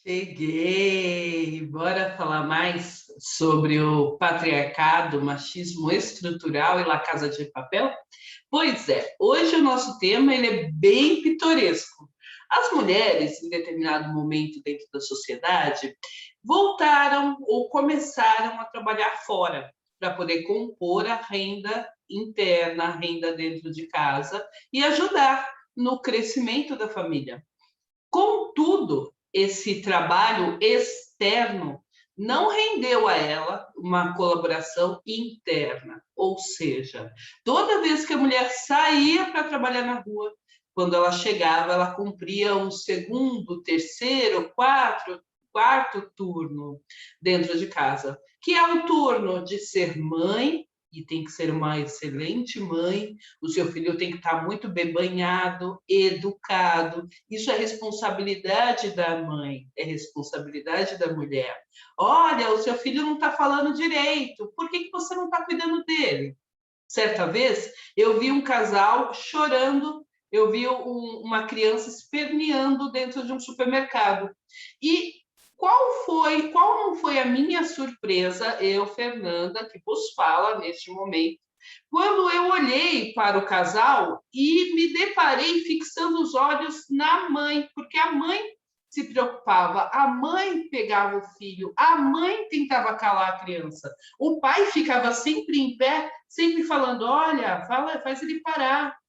Cheguei! Bora falar mais sobre o patriarcado, o machismo estrutural e La Casa de Papel? Pois é, hoje o nosso tema ele é bem pitoresco. As mulheres, em determinado momento dentro da sociedade, voltaram ou começaram a trabalhar fora para poder compor a renda interna, a renda dentro de casa e ajudar no crescimento da família. Contudo, esse trabalho externo não rendeu a ela uma colaboração interna, ou seja, toda vez que a mulher saía para trabalhar na rua, quando ela chegava, ela cumpria o segundo, terceiro, quarto turno dentro de casa, que é o turno de ser mãe, e tem que ser uma excelente mãe, o seu filho tem que estar muito bem banhado, educado, isso é responsabilidade da mãe, é responsabilidade da mulher. Olha, o seu filho não está falando direito, por que você não está cuidando dele? Certa vez, eu vi um casal chorando, eu vi uma criança esperneando dentro de um supermercado. E qual não foi a minha surpresa, eu, Fernanda, que vos fala neste momento, quando eu olhei para o casal e me deparei fixando os olhos na mãe, porque a mãe se preocupava, a mãe pegava o filho, a mãe tentava calar a criança. O pai ficava sempre em pé, sempre falando: olha, faz ele parar,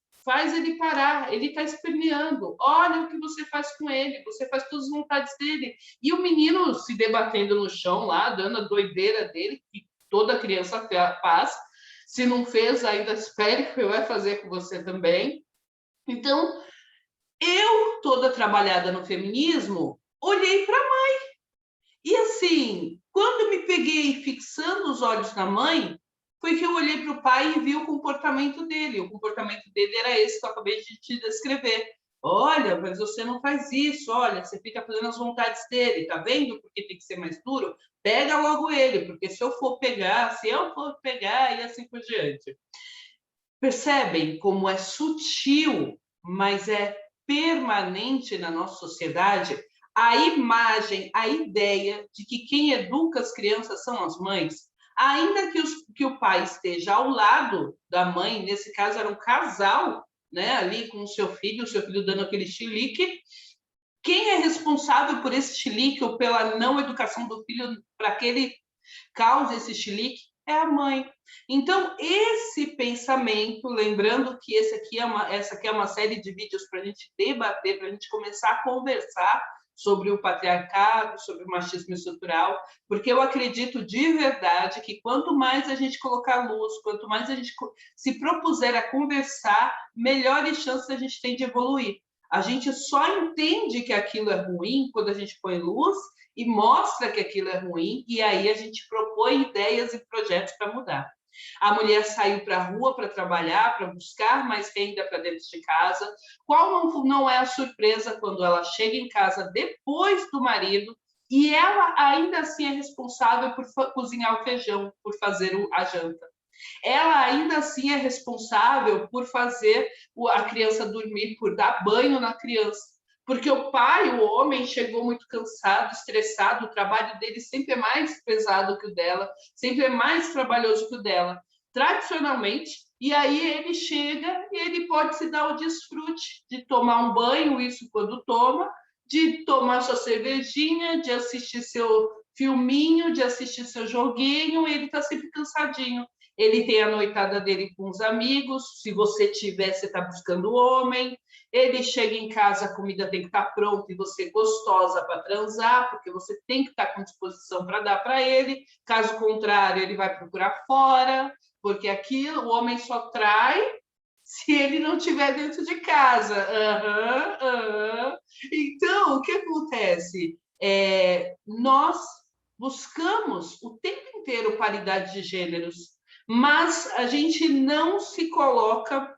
ele está esperneando, olha o que você faz com ele, você faz todas as vontades dele. E o menino se debatendo no chão lá, dando a doideira dele, que toda criança faz. Se não fez, ainda espere que vai fazer com você também. Então, eu, toda trabalhada no feminismo, olhei para a mãe. E assim, quando me peguei fixando os olhos na mãe, foi que eu olhei para o pai e vi o comportamento dele. O comportamento dele era esse que eu acabei de te descrever. Olha, mas você não faz isso, olha, você fica fazendo as vontades dele, tá vendo? Porque tem que ser mais duro. Pega logo ele, porque se eu for pegar, e assim por diante. Percebem como é sutil, mas é permanente na nossa sociedade a imagem, a ideia de que quem educa as crianças são as mães, ainda que o pai esteja ao lado da mãe, nesse caso era um casal, né, ali com o seu filho dando aquele chilique. Quem é responsável por esse chilique ou pela não educação do filho para que ele cause esse chilique? É a mãe. Então, esse pensamento, lembrando que essa aqui é uma série de vídeos para a gente debater, para a gente começar a conversar sobre o patriarcado, sobre o machismo estrutural, porque eu acredito de verdade que quanto mais a gente colocar luz, quanto mais a gente se propuser a conversar, melhores chances a gente tem de evoluir. A gente só entende que aquilo é ruim quando a gente põe luz e mostra que aquilo é ruim, e aí a gente propõe ideias e projetos para mudar. A mulher saiu para a rua para trabalhar, para buscar mais renda para dentro de casa. Qual não é a surpresa quando ela chega em casa depois do marido e ela ainda assim é responsável por cozinhar o feijão, por fazer a janta? Ela ainda assim é responsável por fazer a criança dormir, por dar banho na criança. Porque o pai, o homem, chegou muito cansado, estressado, o trabalho dele sempre é mais pesado que o dela, sempre é mais trabalhoso que o dela, tradicionalmente, e aí ele chega e ele pode se dar o desfrute de tomar um banho, isso quando toma, de tomar sua cervejinha, de assistir seu filminho, de assistir seu joguinho, ele está sempre cansadinho. Ele tem a noitada dele com os amigos, se você tiver, você está buscando o homem, ele chega em casa, a comida tem que estar pronta e você gostosa para transar, porque você tem que estar com disposição para dar para ele, caso contrário, ele vai procurar fora, porque aqui o homem só trai se ele não estiver dentro de casa. Então, o que acontece? Nós buscamos o tempo inteiro paridade de gêneros, mas a gente não se coloca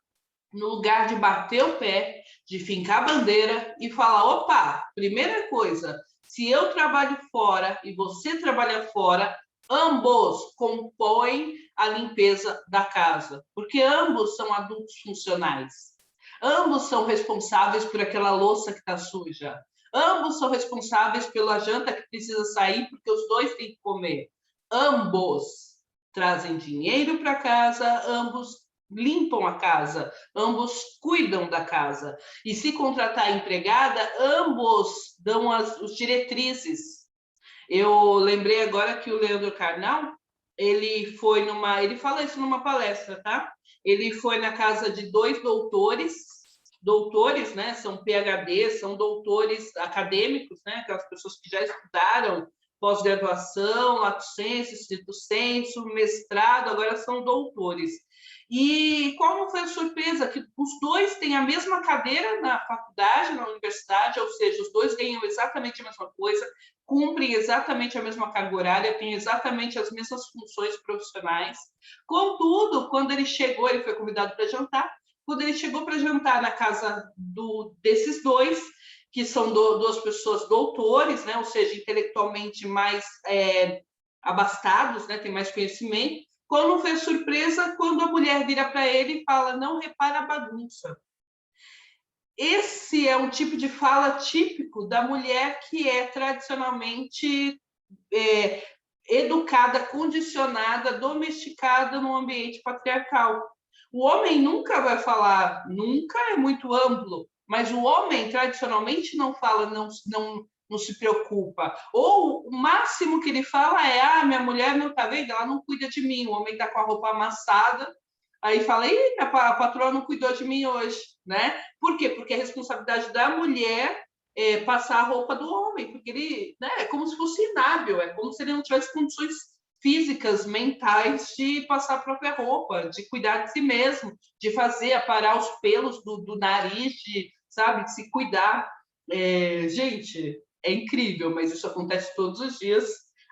no lugar de bater o pé, de fincar a bandeira e falar: opa, primeira coisa, se eu trabalho fora e você trabalha fora, ambos compõem a limpeza da casa, porque ambos são adultos funcionais. Ambos são responsáveis por aquela louça que está suja. Ambos são responsáveis pela janta que precisa sair, porque os dois têm que comer. Ambos trazem dinheiro para casa, ambos limpam a casa, ambos cuidam da casa. E se contratar empregada, ambos dão as diretrizes. Eu lembrei agora que o Leandro Carnal, ele fala isso numa palestra, tá? Ele foi na casa de dois doutores, né? São PhD, são doutores acadêmicos, né? Aquelas pessoas que já estudaram pós-graduação, lato sensu, estrito sensu, mestrado, agora são doutores. E qual não foi a surpresa? Que os dois têm a mesma cadeira na faculdade, na universidade, ou seja, os dois ganham exatamente a mesma coisa, cumprem exatamente a mesma carga horária, têm exatamente as mesmas funções profissionais. Contudo, quando ele chegou, ele foi convidado para jantar. Quando ele chegou para jantar na casa desses dois, que são duas pessoas doutores, né, ou seja, intelectualmente mais abastados, né, tem mais conhecimento, qual não foi a surpresa quando a mulher vira para ele e fala: não repara a bagunça. Esse é um tipo de fala típico da mulher que é tradicionalmente educada, condicionada, domesticada no ambiente patriarcal. O homem nunca vai falar, nunca é muito amplo, mas o homem tradicionalmente não fala, não se preocupa. Ou o máximo que ele fala é: minha mulher não está vendo, ela não cuida de mim. O homem está com a roupa amassada, aí fala: a patroa não cuidou de mim hoje, né? Por quê? Porque a responsabilidade da mulher é passar a roupa do homem, porque ele, né, é como se fosse inábil, é como se ele não tivesse condições físicas, mentais de passar a própria roupa, de cuidar de si mesmo, de aparar os pelos do nariz, sabe, de se cuidar. Gente, é incrível, mas isso acontece todos os dias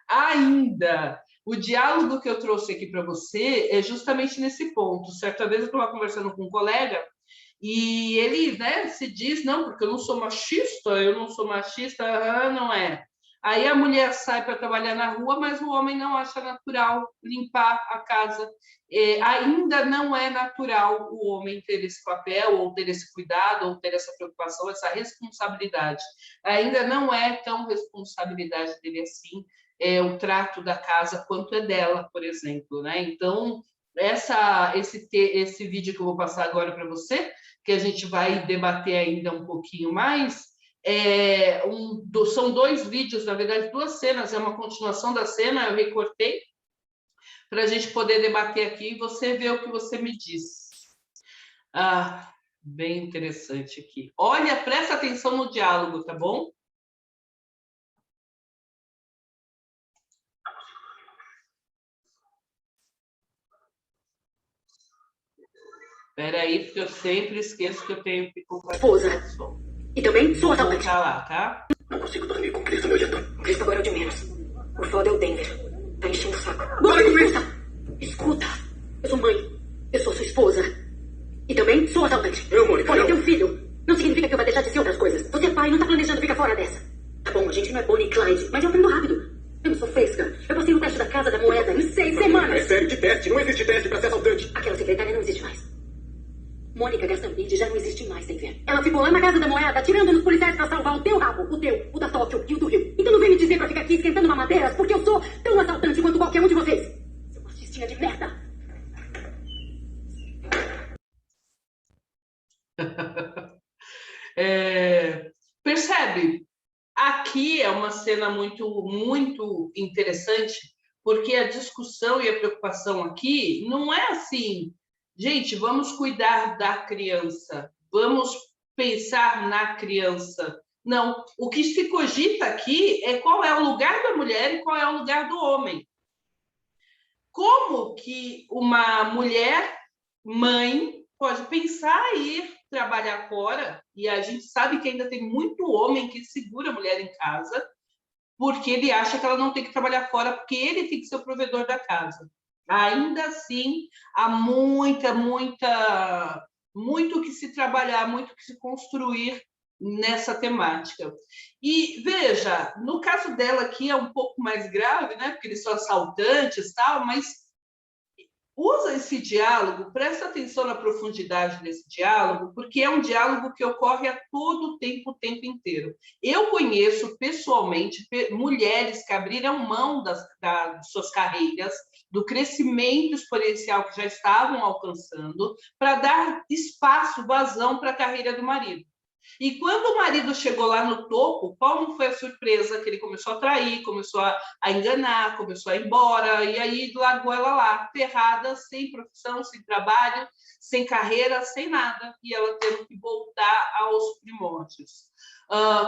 ainda. O diálogo que eu trouxe aqui para você é justamente nesse ponto. Certa vez eu estava conversando com um colega e ele, né, se diz: não, porque eu não sou machista, não é. Aí a mulher sai para trabalhar na rua, mas o homem não acha natural limpar a casa. Ainda não é natural o homem ter esse papel, ou ter esse cuidado, ou ter essa preocupação, essa responsabilidade. Ainda não é tão responsabilidade dele assim, o trato da casa quanto é dela, por exemplo, né? Então, esse vídeo que eu vou passar agora para você, que a gente vai debater ainda um pouquinho mais, são dois vídeos, na verdade, duas cenas, é uma continuação da cena, eu recortei, para a gente poder debater aqui e você ver o que você me diz. Bem interessante aqui. Olha, presta atenção no diálogo, tá bom? Espera aí, porque eu sempre esqueço que eu tenho que compartilhar o som. E também sou assaltante. Vou lá, tá? Não consigo dormir com o Cristo me olhando. O Cristo agora é o de menos. O foda é o Denver. Tá enchendo o saco. Bora começa! Escuta, eu sou mãe. Eu sou sua esposa. E também sou assaltante. Mônica, Olha, teu filho. Não significa que eu vou deixar de ser outras coisas. Você é pai, não tá planejando ficar fora dessa. Tá bom, a gente não é Bonnie e Clyde, mas eu aprendo rápido. Eu não sou fresca. Eu passei o teste da Casa da Moeda em 6 semanas. É série de teste. Não existe teste pra ser assaltante. Aquela secretária não existe mais. Mônica Gastambide já não existe mais, sem ver. Ela ficou lá na Casa da Moeda, atirando nos policiais pra salvar o teu rabo, o teu, o da Tóquio e o do Rio. Então não vem me dizer pra ficar aqui esquentando mamadeiras, porque eu sou tão assaltante quanto qualquer um de vocês. Seu machistinha de merda. Percebe? Aqui é uma cena muito, muito interessante, porque a discussão e a preocupação aqui não é assim: gente, vamos cuidar da criança, vamos pensar na criança. Não, o que se cogita aqui é qual é o lugar da mulher e qual é o lugar do homem. Como que uma mulher, mãe, pode pensar em ir trabalhar fora, e a gente sabe que ainda tem muito homem que segura a mulher em casa, porque ele acha que ela não tem que trabalhar fora, porque ele tem que ser o provedor da casa. Ainda assim, há muito que se trabalhar, muito que se construir nessa temática. E veja, no caso dela aqui é um pouco mais grave, né? Porque eles são assaltantes e tal, mas Usa esse diálogo, presta atenção na profundidade desse diálogo, porque é um diálogo que ocorre a todo o tempo inteiro. Eu conheço pessoalmente mulheres que abriram mão das suas carreiras, do crescimento exponencial que já estavam alcançando, para dar espaço, vazão para a carreira do marido. E quando o marido chegou lá no topo, qual não foi a surpresa? Que ele começou a trair, começou a enganar, começou a ir embora, e aí largou ela lá, ferrada, sem profissão, sem trabalho, sem carreira, sem nada, e ela teve que voltar aos primórdios.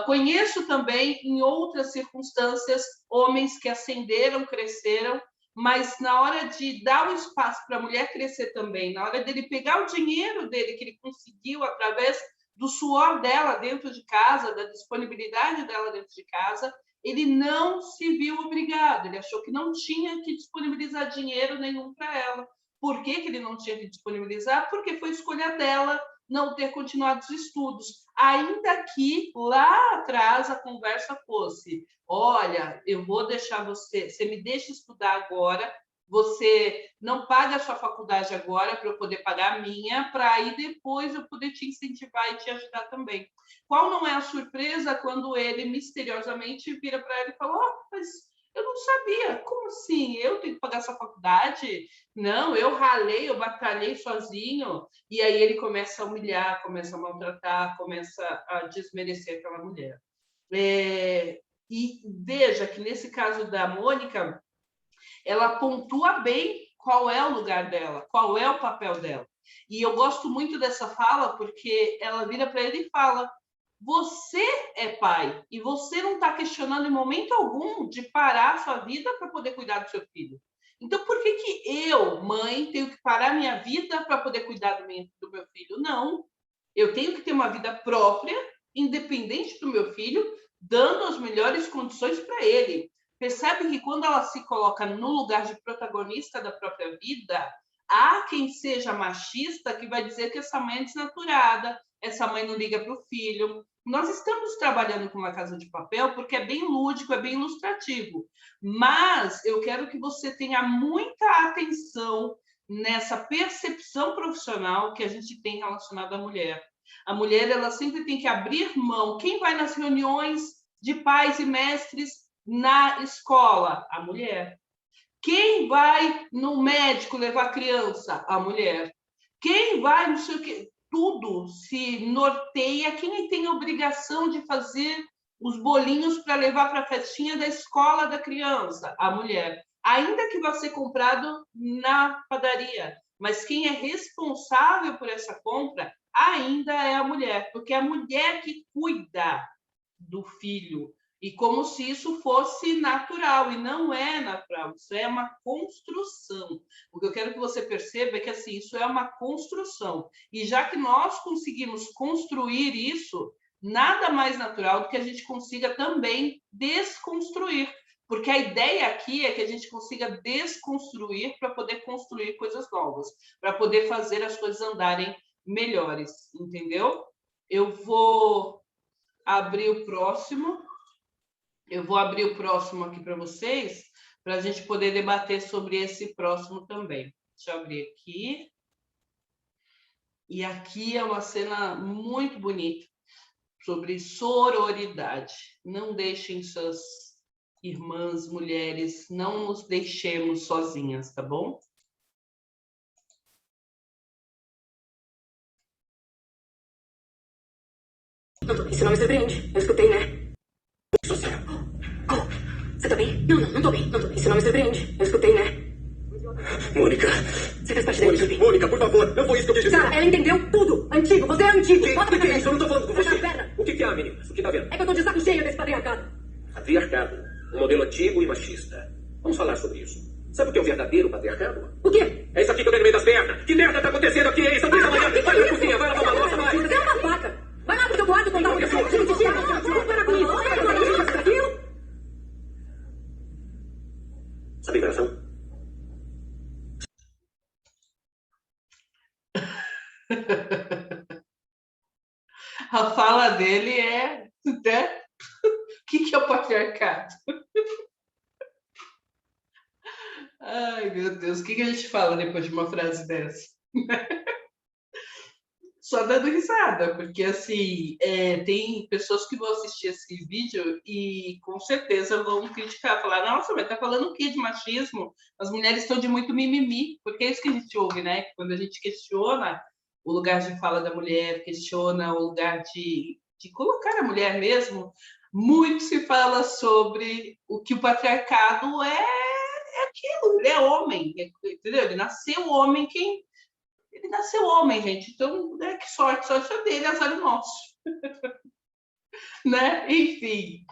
Conheço também, em outras circunstâncias, homens que ascenderam, cresceram, mas na hora de dar o espaço para a mulher crescer também, na hora dele pegar o dinheiro dele que ele conseguiu através do suor dela dentro de casa, da disponibilidade dela dentro de casa, ele não se viu obrigado, ele achou que não tinha que disponibilizar dinheiro nenhum para ela. Por que ele não tinha que disponibilizar? Porque foi escolha dela não ter continuado os estudos. Ainda que lá atrás a conversa fosse: olha, eu vou deixar você me deixa estudar agora, você não paga a sua faculdade agora para eu poder pagar a minha, para aí depois eu poder te incentivar e te ajudar também. Qual não é a surpresa quando ele misteriosamente vira para ela e fala: mas eu não sabia, como assim? Eu tenho que pagar essa faculdade? Não, eu ralei, eu batalhei sozinho. E aí ele começa a humilhar, começa a maltratar, começa a desmerecer aquela mulher. E veja que nesse caso da Mônica, ela pontua bem qual é o lugar dela, qual é o papel dela. E eu gosto muito dessa fala porque ela vira para ele e fala: você é pai e você não está questionando em momento algum de parar a sua vida para poder cuidar do seu filho. Então, por que eu, mãe, tenho que parar minha vida para poder cuidar do meu filho? Não. Eu tenho que ter uma vida própria, independente do meu filho, dando as melhores condições para ele. Percebe que quando ela se coloca no lugar de protagonista da própria vida, há quem seja machista que vai dizer que essa mãe é desnaturada, essa mãe não liga para o filho. Nós estamos trabalhando com uma Casa de Papel porque é bem lúdico, é bem ilustrativo. Mas eu quero que você tenha muita atenção nessa percepção profissional que a gente tem relacionada à mulher. A mulher, ela sempre tem que abrir mão. Quem vai nas reuniões de pais e mestres na escola? A mulher. Quem vai no médico levar a criança? A mulher. Quem vai, não sei o quê, tudo se norteia. Quem tem a obrigação de fazer os bolinhos para levar para a festinha da escola da criança? A mulher. Ainda que vá ser comprado na padaria, mas quem é responsável por essa compra ainda é a mulher, porque é a mulher que cuida do filho, e como se isso fosse natural, e não é natural, isso é uma construção. O que eu quero que você perceba é que assim, isso é uma construção, e já que nós conseguimos construir isso, nada mais natural do que a gente consiga também desconstruir, porque a ideia aqui é que a gente consiga desconstruir para poder construir coisas novas, para poder fazer as coisas andarem melhores, entendeu? Eu vou abrir o próximo. Eu vou abrir o próximo aqui para vocês, para a gente poder debater sobre esse próximo também. Deixa eu abrir aqui. E aqui é uma cena muito bonita sobre sororidade. Não deixem suas irmãs, mulheres, não nos deixemos sozinhas, tá bom? Isso não me surpreende. Eu escutei, né? Você tá bem? Não tô bem. Isso não me surpreende. Eu escutei, né? Mônica. Você faz parte da equipe. Mônica, por favor, não foi isso que eu quis dizer. Cara, ela entendeu tudo. Antigo, você é antigo. O que é isso? Eu não tô falando com você. O que há, meninas? O que tá vendo? É que eu tô de saco cheio desse patriarcado. Patriarcado. Um modelo antigo e machista. Vamos falar sobre isso. Sabe o que é o verdadeiro patriarcado? O quê? É isso aqui que eu tenho no meio das pernas. Que merda tá acontecendo aqui? É isso? São 3 da manhã. Vai na cozinha, vai lavar uma louça, vai. Você é uma vaca. Vai lá pro seu quarto contar o que você gente te ama. Para com isso. Para com isso. Aquilo. Sabe coração? A fala dele é, né? O que é o patriarcado? Ai, meu Deus, o que a gente fala depois de uma frase dessa? Só dando risada, porque assim, tem pessoas que vão assistir esse vídeo e com certeza vão criticar, falar, nossa, mas tá falando o quê de machismo? As mulheres estão de muito mimimi, porque é isso que a gente ouve, né? Quando a gente questiona o lugar de fala da mulher, questiona o lugar de colocar a mulher mesmo, muito se fala sobre o que o patriarcado é aquilo, ele é homem, entendeu? Ele nasceu homem, ele nasceu homem, gente, então, né, que sorte, sorte é dele, azar é nosso, né? Enfim,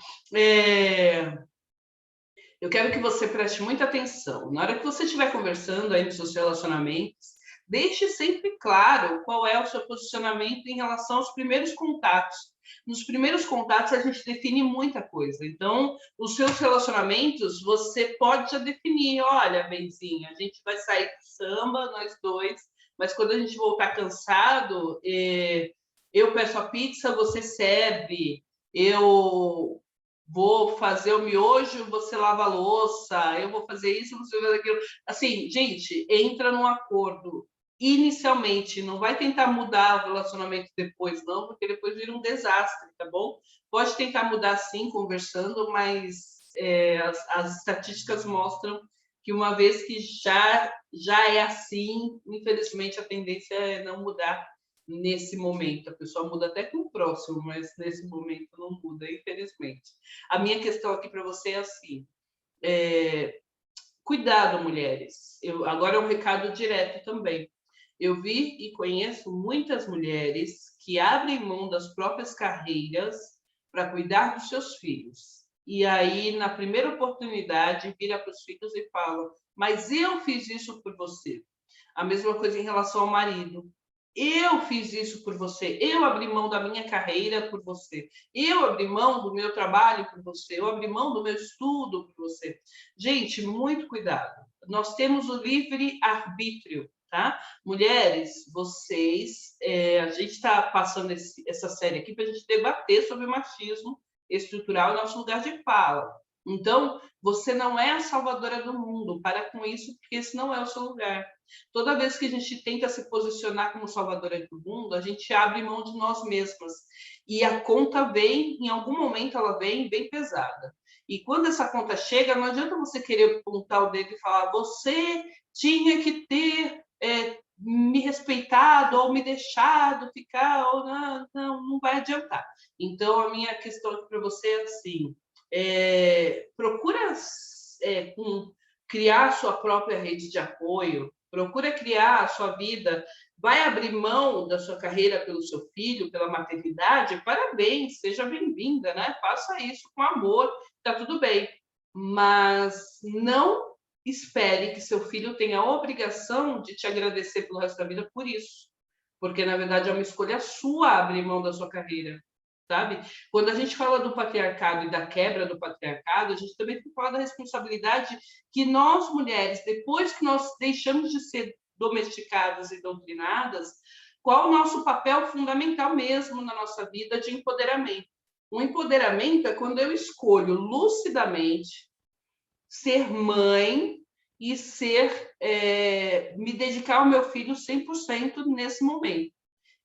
eu quero que você preste muita atenção. Na hora que você estiver conversando aí nos seus relacionamentos, deixe sempre claro qual é o seu posicionamento em relação aos primeiros contatos. Nos primeiros contatos, a gente define muita coisa. Então, os seus relacionamentos, você pode já definir. Olha, Benzinha, a gente vai sair do samba, nós dois, mas quando a gente voltar cansado, eu peço a pizza, você serve. Eu vou fazer o miojo, você lava a louça, eu vou fazer isso, você vai fazer aquilo. Assim, gente, entra num acordo inicialmente, não vai tentar mudar o relacionamento depois, não, porque depois vira um desastre, tá bom? Pode tentar mudar sim, conversando, mas as estatísticas mostram que uma vez que já é assim, infelizmente a tendência é não mudar nesse momento. A pessoa muda até com o próximo, mas nesse momento não muda, infelizmente. A minha questão aqui para você é assim: cuidado, mulheres. Agora é um recado direto também. Eu vi e conheço muitas mulheres que abrem mão das próprias carreiras para cuidar dos seus filhos. E aí, na primeira oportunidade, vira para os filhos e fala: mas eu fiz isso por você. A mesma coisa em relação ao marido. Eu fiz isso por você. Eu abri mão da minha carreira por você. Eu abri mão do meu trabalho por você. Eu abri mão do meu estudo por você. Gente, muito cuidado. Nós temos o livre arbítrio, tá? Mulheres, vocês, a gente está passando essa série aqui para a gente debater sobre machismo estrutural e nosso lugar de fala. Então, você não é a salvadora do mundo. Para com isso, porque esse não é o seu lugar. Toda vez que a gente tenta se posicionar como salvadora do mundo, a gente abre mão de nós mesmas. E a conta vem, em algum momento ela vem bem pesada. E quando essa conta chega, não adianta você querer apontar o dedo e falar: você tinha que ter me respeitado ou me deixado ficar, ou não vai adiantar. Então, a minha questão para você é assim: procura criar sua própria rede de apoio, procura criar a sua vida, vai abrir mão da sua carreira pelo seu filho, pela maternidade, parabéns, seja bem-vinda, né? Faça isso com amor, tá tudo bem. Mas não espere que seu filho tenha a obrigação de te agradecer pelo resto da vida por isso. Porque, na verdade, é uma escolha sua abrir mão da sua carreira, sabe? Quando a gente fala do patriarcado e da quebra do patriarcado, a gente também tem que falar da responsabilidade que nós, mulheres, depois que nós deixamos de ser domesticadas e doutrinadas, qual o nosso papel fundamental mesmo na nossa vida de empoderamento. O empoderamento é quando eu escolho lucidamente ser mãe e me dedicar ao meu filho 100% nesse momento.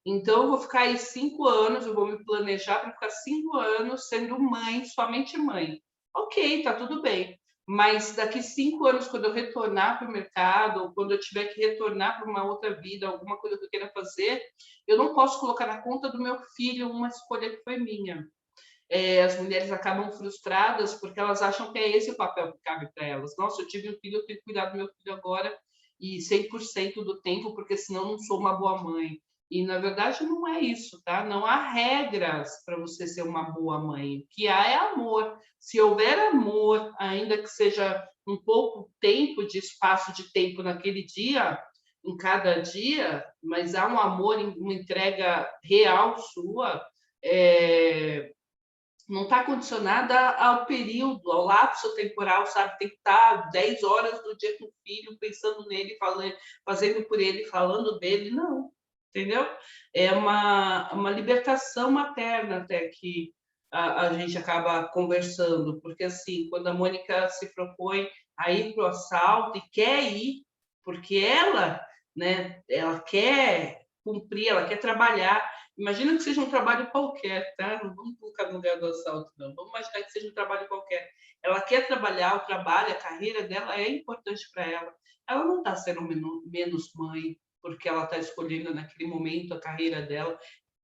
Então, eu vou ficar aí 5 anos, eu vou me planejar para ficar 5 anos sendo mãe, somente mãe. Ok, tá tudo bem. Mas daqui 5 anos, quando eu retornar para o mercado, ou quando eu tiver que retornar para uma outra vida, alguma coisa que eu queira fazer, eu não posso colocar na conta do meu filho uma escolha que foi minha. As mulheres acabam frustradas porque elas acham que é esse o papel que cabe para elas. Nossa, eu tive um filho, eu tenho que cuidar do meu filho agora e 100% do tempo, porque senão eu não sou uma boa mãe. E, na verdade, não é isso, tá? Não há regras para você ser uma boa mãe. O que há é amor. Se houver amor, ainda que seja um pouco tempo de espaço de tempo naquele dia, em cada dia, mas há um amor, uma entrega real sua, não está condicionada ao período, ao lapso temporal, sabe? Tem que estar 10 horas do dia com o filho, pensando nele, fazendo por ele, falando dele. Não, entendeu? É uma libertação materna até que a gente acaba conversando, porque assim, quando a Mônica se propõe a ir para o assalto e quer ir, porque ela, né, ela quer cumprir, ela quer trabalhar. Imagina que seja um trabalho qualquer, tá? Não vamos colocar no lugar do assalto, não. Vamos imaginar que seja um trabalho qualquer. Ela quer trabalhar, o trabalho, a carreira dela é importante para ela. Ela não está sendo menos mãe porque ela está escolhendo naquele momento a carreira dela,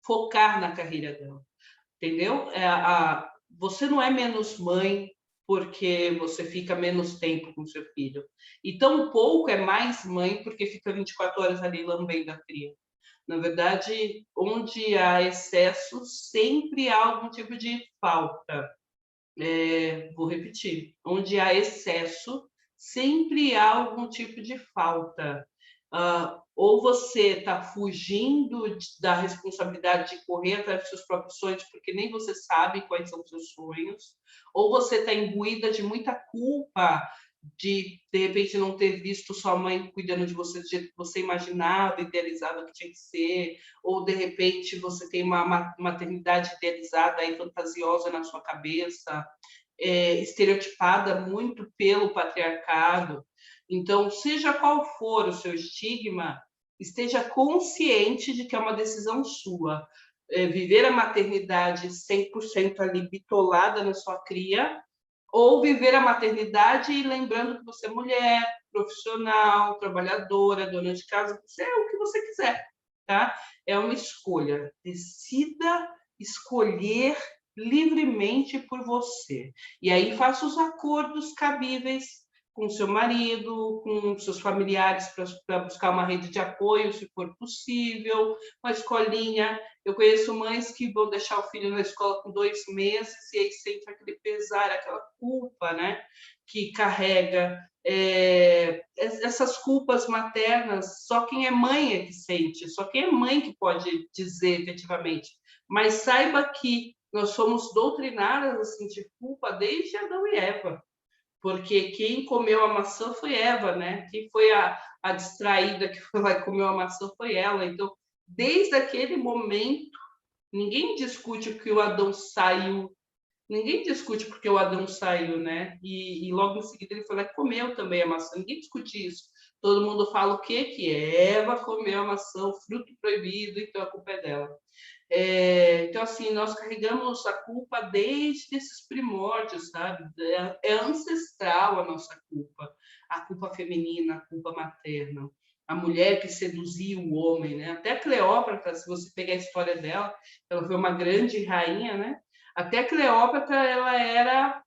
focar na carreira dela, entendeu? Você não é menos mãe porque você fica menos tempo com seu filho. E tampouco é mais mãe porque fica 24 horas ali lambendo a cria. Na verdade, onde há excesso, sempre há algum tipo de falta. Vou repetir. Onde há excesso, sempre há algum tipo de falta. Ou você está fugindo da responsabilidade de correr atrás dos seus próprios sonhos, porque nem você sabe quais são os seus sonhos, ou você está imbuída de muita culpa de repente, não ter visto sua mãe cuidando de você do jeito que você imaginava, idealizava que tinha que ser, ou, de repente, você tem uma maternidade idealizada e fantasiosa na sua cabeça, estereotipada muito pelo patriarcado. Então, seja qual for o seu estigma, esteja consciente de que é uma decisão sua. Viver a maternidade 100% ali bitolada na sua cria, ou viver a maternidade lembrando que você é mulher, profissional, trabalhadora, dona de casa, você é o que você quiser, tá? É uma escolha. Decida escolher livremente por você. E aí faça os acordos cabíveis com seu marido, com seus familiares para buscar uma rede de apoio, se for possível, uma escolinha. Eu conheço mães que vão deixar o filho na escola com 2 meses e aí sente aquele pesar, aquela culpa, né, que carrega. Essas culpas maternas, só quem é mãe é que sente, só quem é mãe que pode dizer efetivamente. Mas saiba que nós somos doutrinadas a sentir culpa desde Adão e Eva, porque quem comeu a maçã foi Eva, né? Quem foi a distraída que foi lá e comeu a maçã foi ela. Então, desde aquele momento, ninguém discute que o Adão saiu, ninguém discute porque o Adão saiu, né? E logo em seguida ele foi lá e comeu também a maçã. Ninguém discute isso. Todo mundo fala o quê? Que Eva comeu a maçã, o fruto proibido, então a culpa é dela. Então, assim, nós carregamos a culpa desde esses primórdios, sabe? É ancestral a nossa culpa. A culpa feminina, a culpa materna. A mulher que seduzia o homem, né? Até Cleópatra, se você pegar a história dela, ela foi uma grande rainha, né? Até Cleópatra, ela era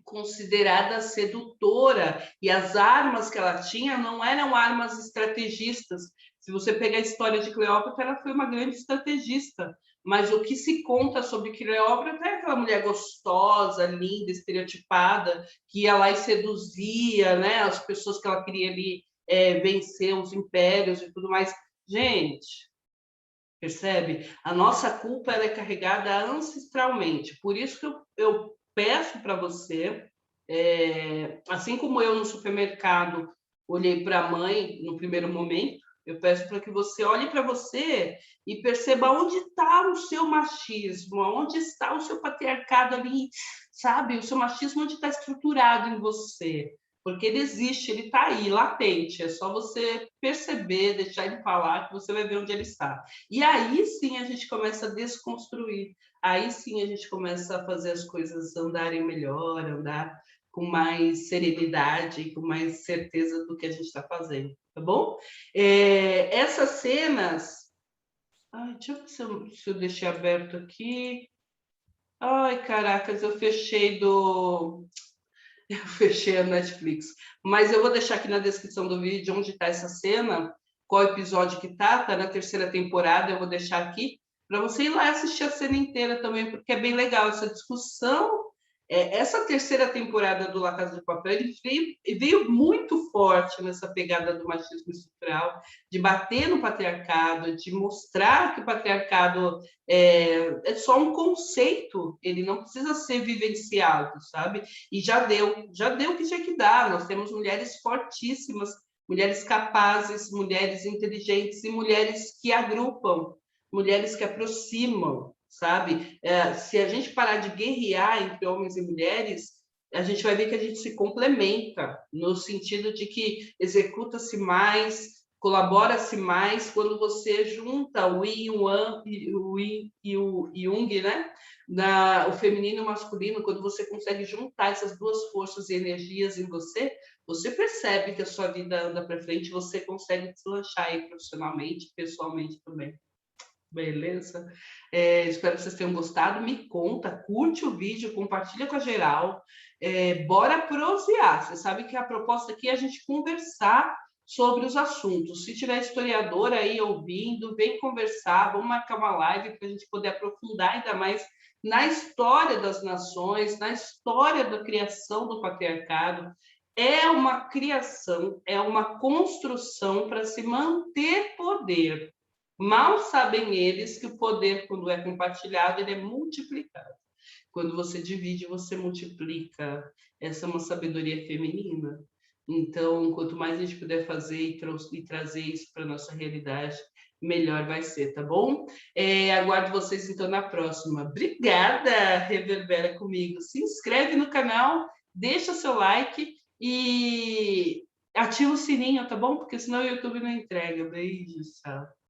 considerada sedutora e as armas que ela tinha não eram armas estrategistas. Se você pegar a história de Cleópatra, ela foi uma grande estrategista, mas o que se conta sobre Cleópatra é aquela mulher gostosa, linda, estereotipada, que ia lá e seduzia, né, as pessoas que ela queria ali vencer, os impérios e tudo mais. Gente, percebe? A nossa culpa ela é carregada ancestralmente. Por isso que eu peço para você, assim como eu no supermercado olhei para a mãe no primeiro momento, eu peço para que você olhe para você e perceba onde está o seu machismo, onde está o seu patriarcado ali, sabe? O seu machismo onde está estruturado em você. Porque ele existe, ele está aí, latente. É só você perceber, deixar ele falar, que você vai ver onde ele está. E aí sim a gente começa a desconstruir. Aí sim a gente começa a fazer as coisas andarem melhor, andar com mais serenidade, com mais certeza do que a gente está fazendo, tá bom? Essas cenas... Ai, deixa eu ver se eu deixei aberto aqui. Ai, caracas, eu fechei a Netflix. Mas eu vou deixar aqui na descrição do vídeo onde está essa cena, qual episódio que está na terceira temporada, eu vou deixar aqui, para você ir lá assistir a cena inteira também, porque é bem legal essa discussão. Essa terceira temporada do La Casa de Papel veio muito forte nessa pegada do machismo estrutural, de bater no patriarcado, de mostrar que o patriarcado é só um conceito, ele não precisa ser vivenciado, sabe? E já deu o que tinha que dar. Nós temos mulheres fortíssimas, mulheres capazes, mulheres inteligentes e mulheres que agrupam, mulheres que aproximam, sabe? Se a gente parar de guerrear entre homens e mulheres, a gente vai ver que a gente se complementa, no sentido de que executa-se mais, colabora-se mais quando você junta o Yin e o Yang, né? O feminino e o masculino, quando você consegue juntar essas duas forças e energias em você, você percebe que a sua vida anda para frente, você consegue deslanchar aí profissionalmente, pessoalmente também. Beleza? Espero que vocês tenham gostado. Me conta, curte o vídeo, compartilha com a geral. Bora prosear. Você sabe que a proposta aqui é a gente conversar sobre os assuntos. Se tiver historiador aí ouvindo, vem conversar, vamos marcar uma live para a gente poder aprofundar ainda mais na história das nações, na história da criação do patriarcado. É uma criação, é uma construção para se manter poder. Mal sabem eles que o poder, quando é compartilhado, ele é multiplicado. Quando você divide, você multiplica. Essa é uma sabedoria feminina. Então, quanto mais a gente puder fazer e trazer isso para a nossa realidade, melhor vai ser, tá bom? Aguardo vocês, então, na próxima. Obrigada, Reverbera comigo. Se inscreve no canal, deixa seu like e ativa o sininho, tá bom? Porque senão o YouTube não entrega. Beijo, tchau.